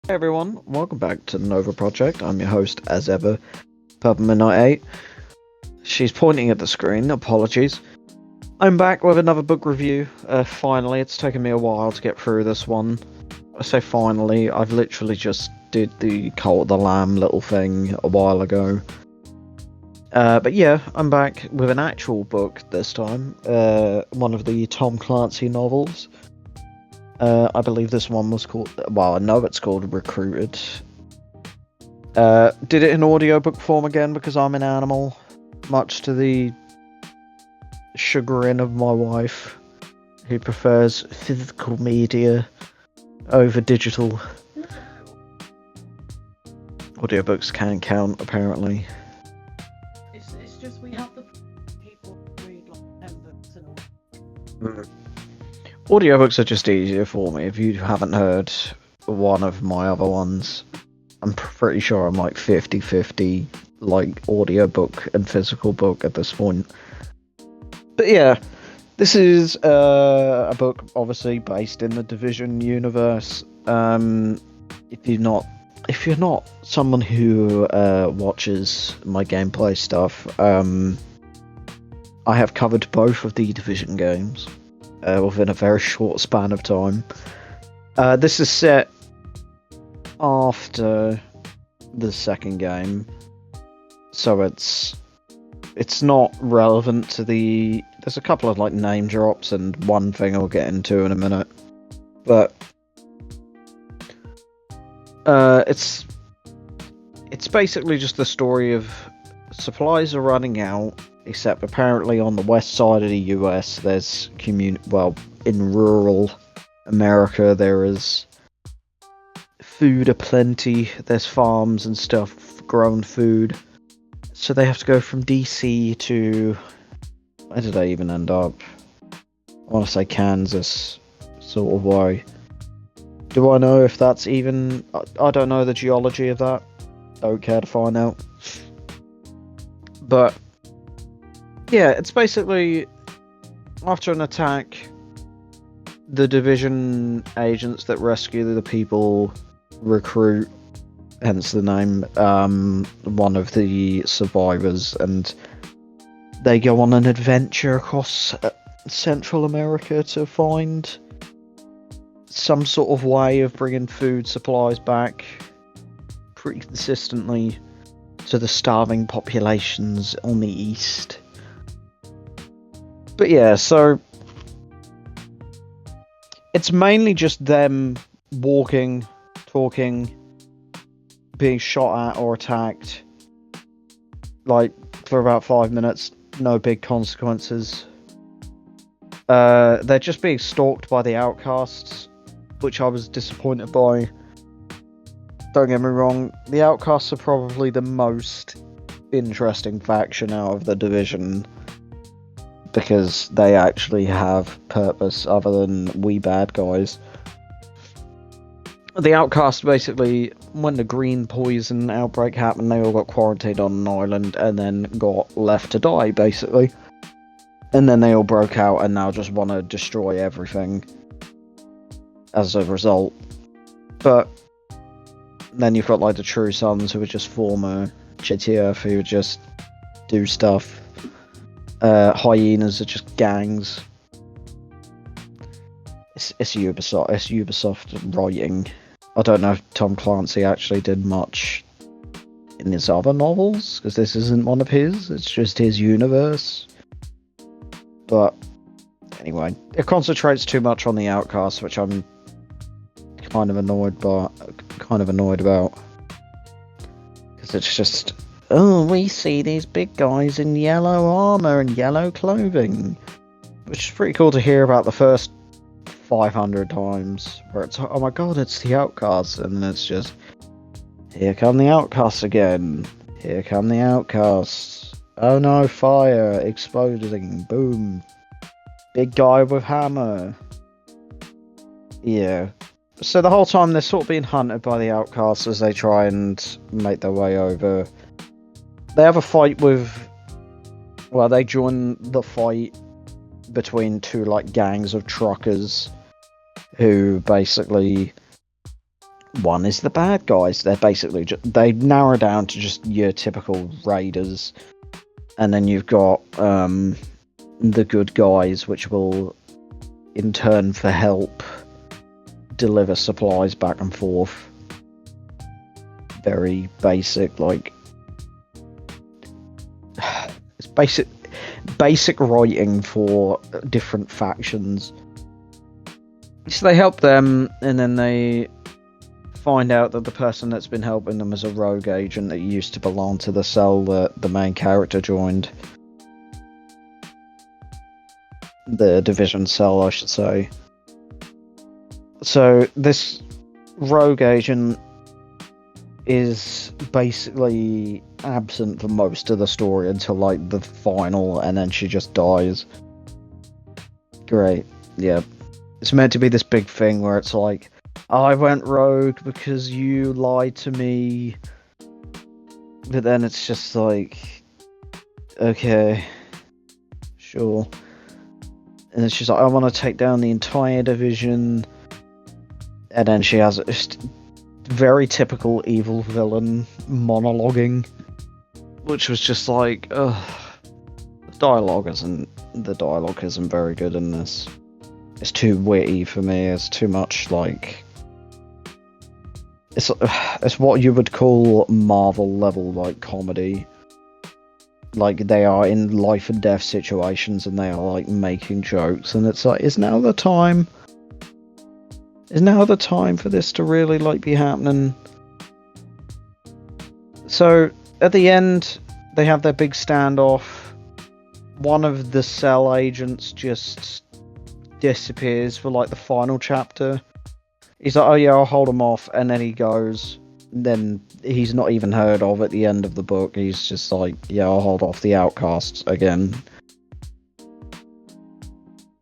Hey everyone, welcome back to the Nova Project. I'm your host, as ever, Purple Midnight 8. She's pointing at the screen, apologies. I'm back with another book review. Finally, it's taken me a while to get through this one. I say finally, I've literally just did the Cult of the Lamb little thing a while ago. But yeah, I'm back with an actual book this time. One of the Tom Clancy novels. I believe this one was called, well, I know it's called Recruited. Did it in audiobook form again because I'm an animal, much to the chagrin of my wife, who prefers physical media over digital. Audiobooks can count, apparently. It's just we have the people who read like 10 books and all. Audiobooks are just easier for me. If you haven't heard one of my other ones, I'm pretty sure I'm like 50-50, like audiobook and physical book at this point. But yeah, this is a book obviously based in the Division universe. If you're not someone who watches my gameplay stuff, I have covered both of the Division games within a very short span of time. This is set after the second game, so it's not relevant to the. There's a couple of like name drops and one thing I'll get into in a minute, but it's basically just the story of supplies are running out. Except apparently on the west side of the US, there's in rural America there is food aplenty. There's farms and stuff, grown food. So they have to go from DC to, where did they even end up? I want to say Kansas, sort of way. Do I know if that's even? I don't know the geology of that. Don't care to find out. But yeah, it's basically after an attack, the Division agents that rescue the people recruit, hence the name, one of the survivors, and they go on an adventure across Central America to find some sort of way of bringing food supplies back pretty consistently to the starving populations on the east. But yeah, so it's mainly just them walking, talking, being shot at or attacked, like for about 5 minutes, no big consequences. They're just being stalked by the outcasts, which I was disappointed by. Don't get me wrong, the outcasts are probably the most interesting faction out of the Division, because they actually have purpose other than we bad guys. The outcasts basically, when the green poison outbreak happened, they all got quarantined on an island and then got left to die, basically. And then they all broke out and now just want to destroy everything as a result. But then you've got like the True Sons, who are just former Chetier, who just do stuff. Hyenas are just gangs. It's Ubisoft writing. I don't know if Tom Clancy actually did much in his other novels, because this isn't one of his, it's just his universe. But anyway, it concentrates too much on the outcasts, which I'm kind of annoyed about. Because it's just, oh, we see these big guys in yellow armor and yellow clothing, which is pretty cool to hear about the first 500 times, where it's, oh my god, it's the outcasts, and then it's just, here come the outcasts again, here come the outcasts, oh no, fire, exploding, boom, big guy with hammer. Yeah. So the whole time they're sort of being hunted by the outcasts as they try and make their way over. They have a fight with, well, they join the fight between two like gangs of truckers who basically one is the bad guys. They're basically they narrow down to just your typical raiders, and then you've got the good guys, which will in turn for help deliver supplies back and forth. Very basic, like it's basic writing for different factions. So they help them, and then they find out that the person that's been helping them is a rogue agent that used to belong to the cell that the main character joined. The division cell, I should say. So this rogue agent is basically absent for most of the story until like the final, and then she just dies. Great. Yeah. It's meant to be this big thing where it's like, I went rogue because you lied to me. But then it's just like, okay, sure. And then she's like, I want to take down the entire division. And then she has just very typical evil villain monologuing, which was just like, ugh. The dialogue isn't very good in this. It's too witty for me. It's too much like, it's what you would call Marvel level like comedy. Like they are in life and death situations and they are like making jokes, and it's like, is now the time for this to really like be happening? So at the end they have their big standoff. One of the cell agents just disappears for like the final chapter. He's like, oh yeah, I'll hold him off, and then he goes. Then he's not even heard of at the end of the book. He's just like, yeah, I'll hold off the outcasts again.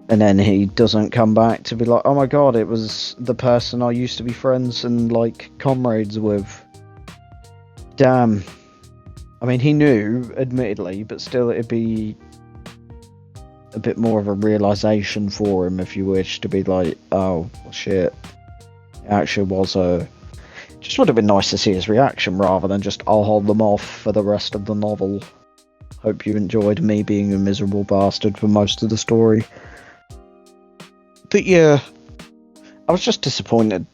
And then he doesn't come back to be like, oh my god, it was the person I used to be friends and like comrades with. Damn. I mean, he knew, admittedly, but still it'd be a bit more of a realization for him, if you wish, to be like, oh shit, it actually was a... Just would have been nice to see his reaction rather than just, I'll hold them off for the rest of the novel. Hope you enjoyed me being a miserable bastard for most of the story. But yeah, I was just disappointed,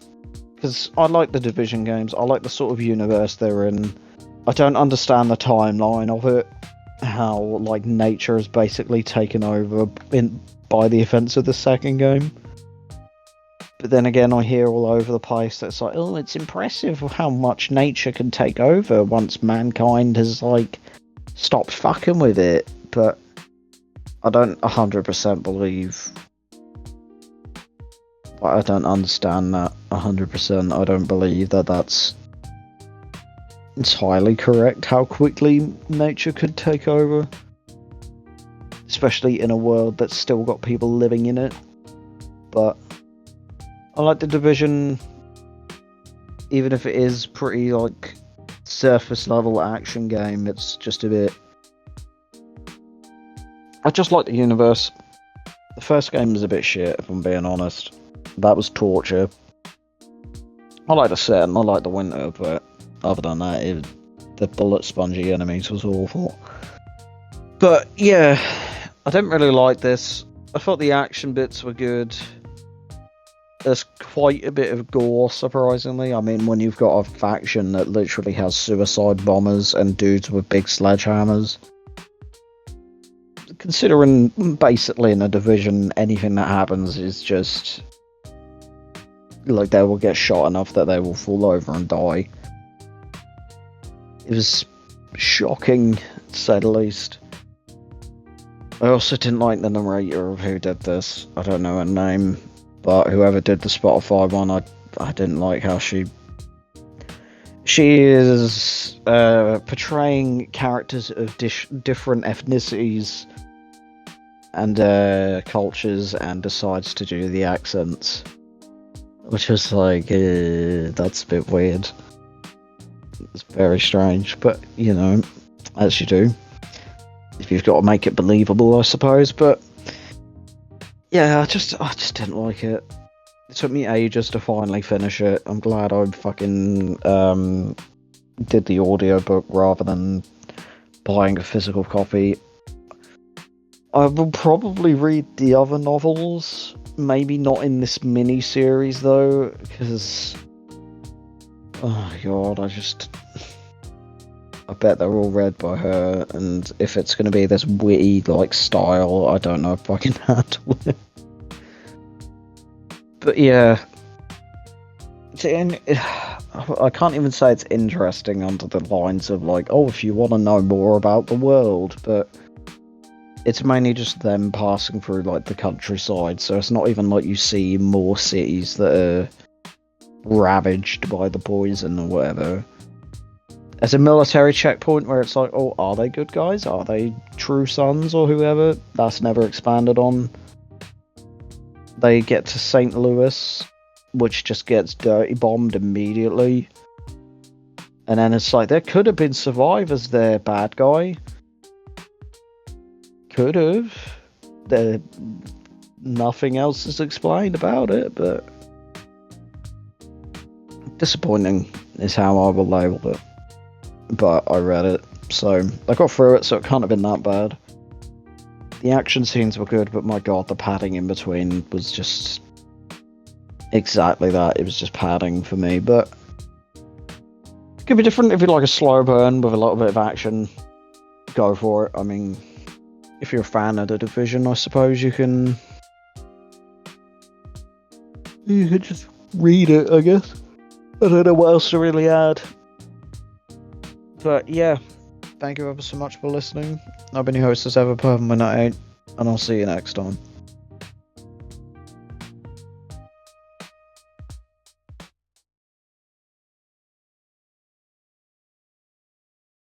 because I like the Division games, I like the sort of universe they're in. I don't understand the timeline of it, how like nature is basically taken over by the events of the second game. But then again, I hear all over the place that it's like, oh, it's impressive how much nature can take over once mankind has like stopped fucking with it. But I don't 100% believe. I don't understand that 100%. I don't believe that that's entirely correct, how quickly nature could take over. Especially in a world that's still got people living in it. But I like the Division, even if it is pretty like surface level action game. It's just a bit... I just like the universe. The first game was a bit shit, if I'm being honest. That was torture. I like the set and I like the winter, but other than that, the bullet spongy enemies was awful. But yeah, I didn't really like this. I thought the action bits were good. There's quite a bit of gore, surprisingly. I mean, when you've got a faction that literally has suicide bombers and dudes with big sledgehammers. Considering basically in a Division, anything that happens is just... like, they will get shot enough that they will fall over and die. It was shocking, to say the least. I also didn't like the narrator of who did this. I don't know her name. But whoever did the Spotify one, I didn't like how she is portraying characters of different ethnicities and cultures, and decides to do the accents, which was like, that's a bit weird. It's very strange, but you know, as you do, if you've got to make it believable, I suppose. But yeah, I just didn't like it. It took me ages to finally finish it. I'm glad I fucking did the audiobook rather than buying a physical copy. I will probably read the other novels, maybe not in this mini series though, because oh god, I bet they're all read by her, and if it's going to be this witty like style, I don't know if I can handle it. But yeah, I can't even say it's interesting under the lines of like, oh, if you want to know more about the world, but it's mainly just them passing through like the countryside, so it's not even like you see more cities that are ravaged by the poison or whatever. As a military checkpoint where it's like, oh, are they good guys? Are they true sons or whoever? That's never expanded on. They get to St. Louis, which just gets dirty bombed immediately. And then it's like, there could have been survivors there, bad guy. Could have. Nothing else is explained about it, but disappointing is how I will label it. But I read it, so I got through it, so it can't have been that bad. The action scenes were good, but my god, the padding in between was just exactly that. It was just padding for me, but it could be different if you like a slow burn with a little bit of action. Go for it. I mean, if you're a fan of the Division, I suppose you could just read it, I guess. I don't know what else to really add. But yeah, thank you ever so much for listening. I've been your host as ever, Purple Minute 8, and I'll see you next time.